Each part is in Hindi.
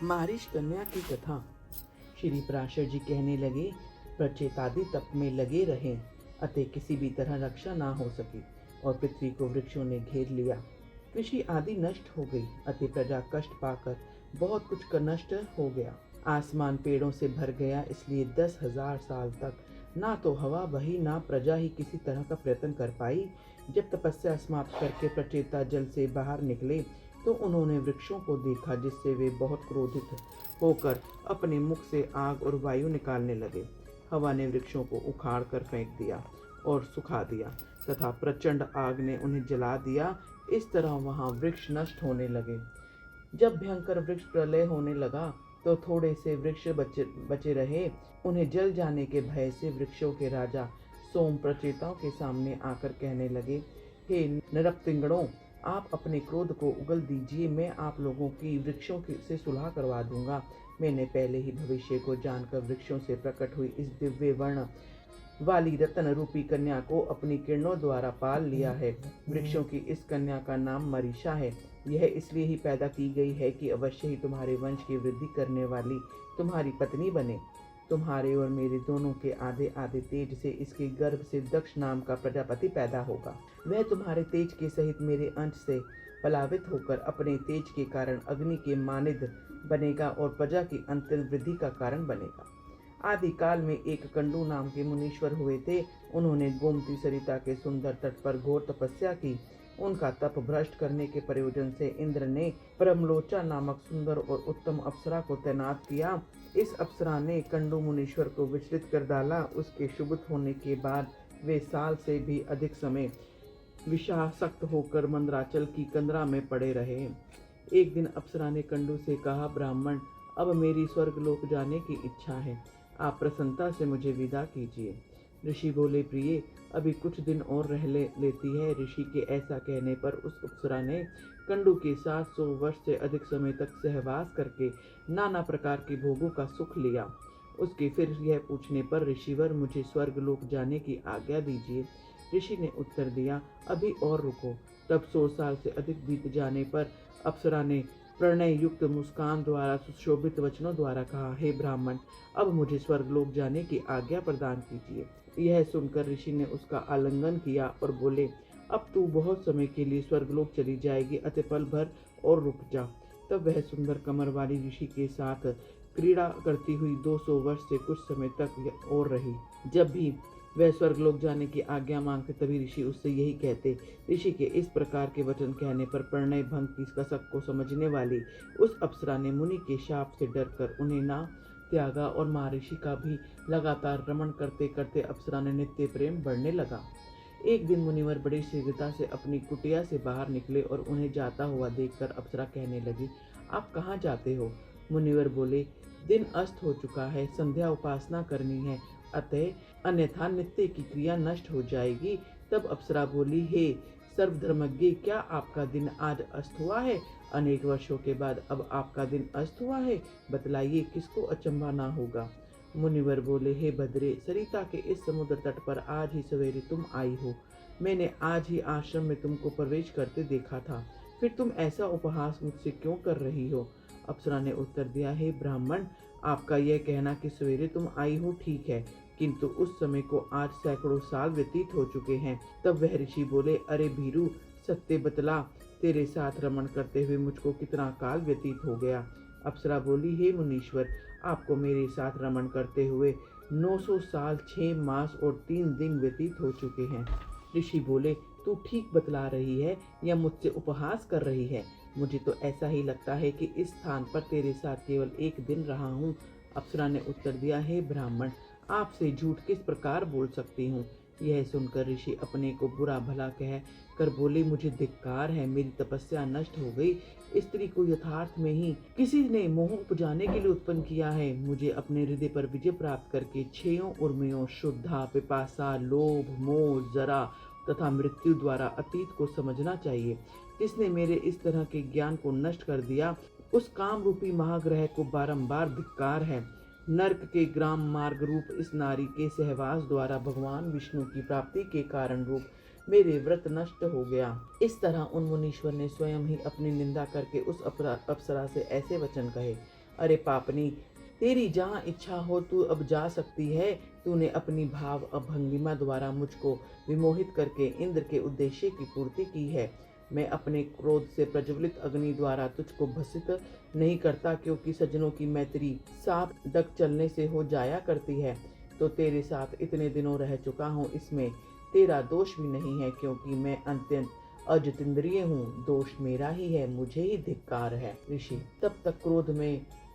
मारिश कन्या की कथा। श्री पराशर जी कहने लगे, प्रचेतादि तप में लगे रहे, अतः किसी भी तरह रक्षा ना हो सकी और पृथ्वी को वृक्षों ने घेर लिया। कृषि आदि नष्ट हो गई, अतः प्रजा कष्ट पाकर बहुत कुछ का नष्ट हो गया। आसमान पेड़ों से भर गया, इसलिए 10,000 साल तक ना तो हवा बही, ना प्रजा ही किसी तरह का प्रयत्न कर पाई। जब तपस्या समाप्त करके प्रचेता जल से बाहर निकले तो उन्होंने वृक्षों को देखा, जिससे वे बहुत क्रोधित होकर अपने मुख से आग और वायु निकालने लगे। हवा ने वृक्षों को उखाड़ कर फेंक दिया और सुखा दिया तथा प्रचंड आग ने उन्हें जला दिया। इस तरह वहां वृक्ष नष्ट होने लगे। जब भयंकर वृक्ष प्रलय होने लगा तो थोड़े से वृक्ष बचे रहे। उन्हें जल जाने के भय से वृक्षों के राजा सोम प्रचेताओं के सामने आकर कहने लगे, हे नरपतिंगड़ों, आप अपने क्रोध को उगल दीजिए, मैं आप लोगों की वृक्षों से सुलह करवा दूंगा। मैंने पहले ही भविष्य को जानकर वृक्षों से प्रकट हुई इस दिव्य वर्ण वाली रतन रूपी कन्या को अपनी किरणों द्वारा पाल लिया है। वृक्षों की इस कन्या का नाम मरीषा है। यह इसलिए ही पैदा की गई है कि अवश्य ही तुम्हारे वंश की वृद्धि करने वाली तुम्हारी पत्नी बने। तुम्हारे और मेरे दोनों के आधे आधे तेज से इसके गर्भ से दक्ष नाम का प्रजापति पैदा होगा। वह तुम्हारे तेज के सहित मेरे अंश से पलावित होकर अपने तेज के कारण अग्नि के मानिद बनेगा और प्रजा की अंतिम वृद्धि का कारण बनेगा। आदि काल में एक कंडू नाम के मुनीश्वर हुए थे। उन्होंने गोमती सरिता के सुंदर तट पर घोर तपस्या की। उनका तप भ्रष्ट करने के प्रयोजन से इंद्र ने परमलोचा नामक सुंदर और उत्तम अप्सरा को तैनात किया। इस अप्सरा ने कंडू मुनीश्वर को विचलित कर डाला। उसके शुभ होने के बाद वे साल से भी अधिक समय विषासक्त होकर मंदराचल की कंदरा में पड़े रहे। एक दिन अप्सरा ने कंडू से कहा, ब्राह्मण, अब मेरी स्वर्गलोक जाने की इच्छा है, आप प्रसन्नता से मुझे विदा कीजिए। ऋषि बोले, प्रिय, अभी कुछ दिन और रह लेती है। ऋषि के ऐसा कहने पर उस अप्सरा ने कंडू के 700 वर्ष से अधिक समय तक सहवास करके नाना प्रकार के भोगों का सुख लिया। उसके फिर यह पूछने पर, ऋषिवर, मुझे स्वर्गलोक जाने की आज्ञा दीजिए। ऋषि ने उत्तर दिया, अभी और रुको। तब 100 साल से अधिक बीत जाने पर अप्सरा ने प्रणय युक्त मुस्कान द्वारा सुशोभित वचनों द्वारा कहा, हे ब्राह्मण, अब मुझे स्वर्गलोक जाने की आज्ञा प्रदान कीजिए। यह सुनकर ऋषि ने उसका आलिंगन किया और बोले, अब तू बहुत समय के लिए स्वर्गलोक चली जाएगी, अतः पल भर और रुक जा। तब वह सुंदर कमर वाली ऋषि के साथ क्रीड़ा करती हुई 200 वर्ष से कुछ समय तक और रही। जब भी वह स्वर्गलोक जाने की आज्ञा मांगते तभी ऋषि उससे यही कहते। ऋषि के इस प्रकार के वचन कहने पर प्रणय भंग की कसक को समझने वाली उस अप्सरा ने मुनि के शाप से डरकर उन्हें ना त्यागा और महर्षि का भी लगातार रमण करते करते अप्सरा ने नित्य प्रेम बढ़ने लगा। एक दिन मुनिवर बड़ी शीघ्रता से अपनी कुटिया से बाहर निकले और उन्हें जाता हुआ देखकर अप्सरा कहने लगी, आप कहाँ जाते हो? मुनिवर बोले, दिन अस्त हो चुका है, संध्या उपासना करनी है, अतः अन्यथा नित्य की क्रिया नष्ट हो जाएगी। तब अप्सरा बोली, हे सर्वधर्मज्ञ, क्या आपका दिन आज अस्त हुआ है? अनेक वर्षों के बाद अब आपका दिन अस्त हुआ है, बतलाइए, किसको अचंभा ना होगा। मुनिवर बोले, हे भद्रे, सरिता के इस समुद्र तट पर आज ही सवेरे तुम आई हो। मैंने आज ही आश्रम में तुमको प्रवेश करते देखा था, फिर तुम ऐसा उपहास मुझसे क्यों कर रही हो? अप्सरा ने उत्तर दिया, हे ब्राह्मण, आपका यह कहना कि सवेरे तुम आई हो ठीक है, किंतु उस समय को आज सैकड़ों साल व्यतीत हो चुके हैं। तब वह ऋषि बोले, अरे भीरू, सत्य बतला, तेरे साथ रमण करते हुए मुझको कितना काल व्यतीत हो गया? अप्सरा बोली, हे मुनीश्वर, आपको मेरे साथ रमण करते हुए 900 साल 6 मास और 3 दिन व्यतीत हो चुके हैं। ऋषि बोले, तू ठीक बतला रही है या मुझसे उपहास कर रही है? मुझे तो ऐसा ही लगता है कि इस स्थान पर तेरे साथ केवल 1 दिन रहा हूँ। अप्सरा ने उत्तर दिया, हे ब्राह्मण, आपसे झूठ किस प्रकार बोल सकती हूँ? यह सुनकर ऋषि अपने को बुरा भला कह कर बोले, मुझे धिक्कार है, मेरी तपस्या नष्ट हो गई। स्त्री को यथार्थ में ही किसी ने मोह उपजाने के लिए उत्पन्न किया है। मुझे अपने हृदय पर विजय प्राप्त करके 6 उर्मियों शुद्धा, पिपासा, लोभ, मोह, जरा तथा मृत्यु द्वारा अतीत को समझना चाहिए। जिसने मेरे इस तरह के ज्ञान को नष्ट कर दिया, उस काम रूपी महाग्रह को बारंबार धिक्कार है। नर्क के ग्राम मार्ग रूप इस नारी के सहवास द्वारा भगवान विष्णु की प्राप्ति के कारण रूप मेरे व्रत नष्ट हो गया। इस तरह उन मुनीश्वर ने स्वयं ही अपनी निंदा करके उस अप्सरा से ऐसे वचन कहे। अरे पापनी, तेरी जहाँ इच्छा हो तू अब जा सकती है। तूने अपनी भाव अभंगिमा द्वारा मुझको विमोहित करके इंद्र के उद्देश्य की पूर्ति की है। मैं अपने क्रोध से प्रज्वलित अग्नि द्वारा तुझको भस्मित नहीं करता, क्योंकि सज्जनों की मैत्री 7 डग चलने से हो जाया करती है। तो तेरे साथ इतने दिनों रह चुका हूँ, इसमें तेरा दोष भी नहीं है, क्योंकि मैं अत्यंत अजितेंद्रिय हूँ। दोष मेरा ही है, मुझे ही धिक्कार है। ऋषि तब तक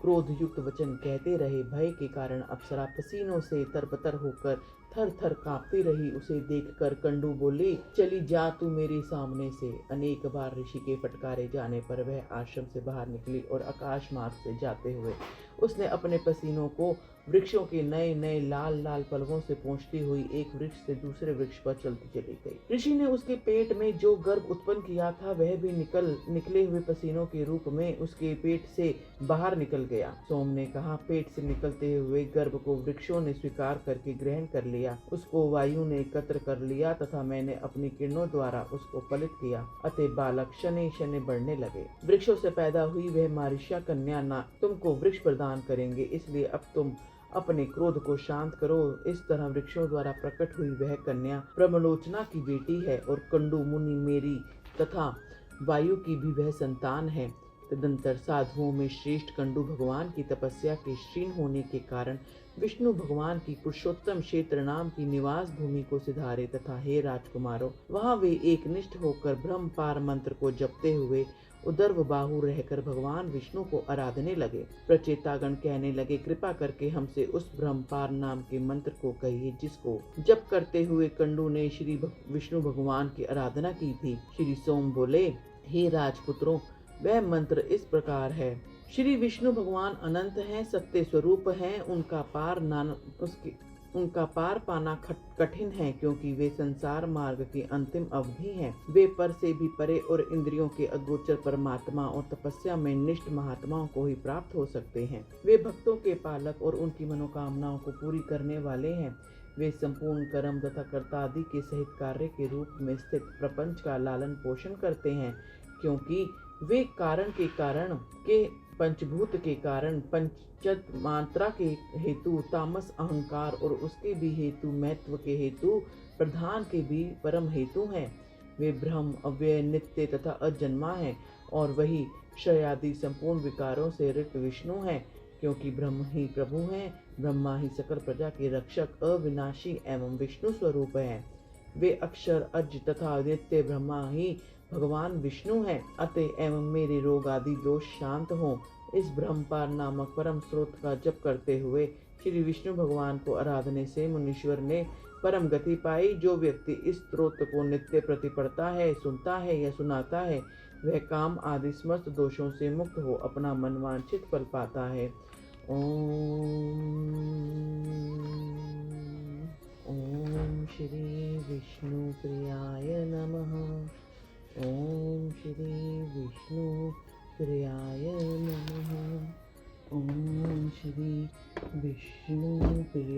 क्रोध युक्त वचन कहते रहे। भय के कारण अप्सरा पसीनों से तरबतर होकर थर थर कांपती रही। उसे देखकर कंडू बोले, चली जा तू मेरे सामने से। अनेक बार ऋषि के फटकारे जाने पर वह आश्रम से बाहर निकली और आकाश मार्ग से जाते हुए उसने अपने पसीनों को वृक्षों के नए नए लाल लाल पलवों से पहुंचती हुई एक वृक्ष से दूसरे वृक्ष पर चलती चली गई। ऋषि ने उसके पेट में जो गर्भ उत्पन्न किया था वह भी निकले हुए पसीनों के रूप में उसके पेट से बाहर निकल गया। सोम ने कहा, पेट से निकलते हुए गर्भ को वृक्षों ने स्वीकार करके ग्रहण कर लिया, उसको वायु ने एकत्र कर लिया तथा मैंने अपनी किरणों द्वारा उसको पलित किया। अतः बालक शनि शनि बढ़ने लगे। वृक्षों से पैदा हुई वह मारिष्या कन्या ना तुमको वृक्ष प्रदान करेंगे, इसलिए अब तुम अपने क्रोध को शांत करो। इस तरह वृक्षों द्वारा प्रकट हुई वह कन्या ब्रह्मलोचना की बेटी है और कंडू मुनि मेरी तथा वायु की भी वह संतान है। तदंतर साधुओं में श्रेष्ठ कंडू भगवान की तपस्या के क्षीण होने के कारण विष्णु भगवान की पुरुषोत्तम क्षेत्र नाम की निवास भूमि को सिधारे तथा हे राजकुमारों, वहां वे एक निष्ठ होकर ब्रह्म पार मंत्र को जपते हुए उदर्भ बाहु रहकर भगवान विष्णु को आराधने लगे। प्रचेतागण कहने लगे, कृपा करके हमसे उस ब्रह्मपार नाम के मंत्र को कहिए जिसको जप करते हुए कंडू ने श्री विष्णु भगवान की आराधना की थी। श्री सोम बोले, हे राजपुत्रों, वह मंत्र इस प्रकार है। श्री विष्णु भगवान अनंत हैं, सत्य स्वरूप हैं। उनका पार पाना कठिन है, क्योंकि वे संसार मार्ग की अंतिम अवधि हैं। वे पर से भी परे और इंद्रियों के अगोचर परमात्मा और तपस्या में निष्ठ महात्माओं को ही प्राप्त हो सकते हैं। वे भक्तों के पालक और उनकी मनोकामनाओं को पूरी करने वाले हैं। वे संपूर्ण कर्म तथा कर्ता आदि के सहित कार्य के रूप में स्थित प्रपंच का लालन पोषण करते हैं, क्योंकि वे कारण के पंचभूत के कारण, पंचत मात्रा के हेतु तामस अहंकार और उसके भी हेतु महत्व के हेतु प्रधान के भी परम हेतु हैं। वे ब्रह्म अव्यय नित्य तथा अजन्मा हैं और वही क्षयादि संपूर्ण विकारों से रहित विष्णु हैं, क्योंकि ब्रह्म ही प्रभु हैं। ब्रह्मा ही सकल प्रजा के रक्षक अविनाशी एवं विष्णु स्वरूप हैं। वे अक्षर अज तथा नित्य ब्रह्मा ही भगवान विष्णु हैं। अतः एवं मेरे रोग आदि दोष शांत हों। इस ब्रह्मपार नामक परम स्रोत का जप करते हुए श्री विष्णु भगवान को आराधने से मुनीश्वर ने परम गति पाई। जो व्यक्ति इस स्रोत को नित्य प्रति पढ़ता है, सुनता है या सुनाता है, वह काम आदि समस्त दोषों से मुक्त हो अपना मनवांछित फल पाता है। ओम श्री विष्णु प्रियाय नमः। ओम श्री विष्णु प्रियाय नमः। ओम श्री विष्णु प्रियाय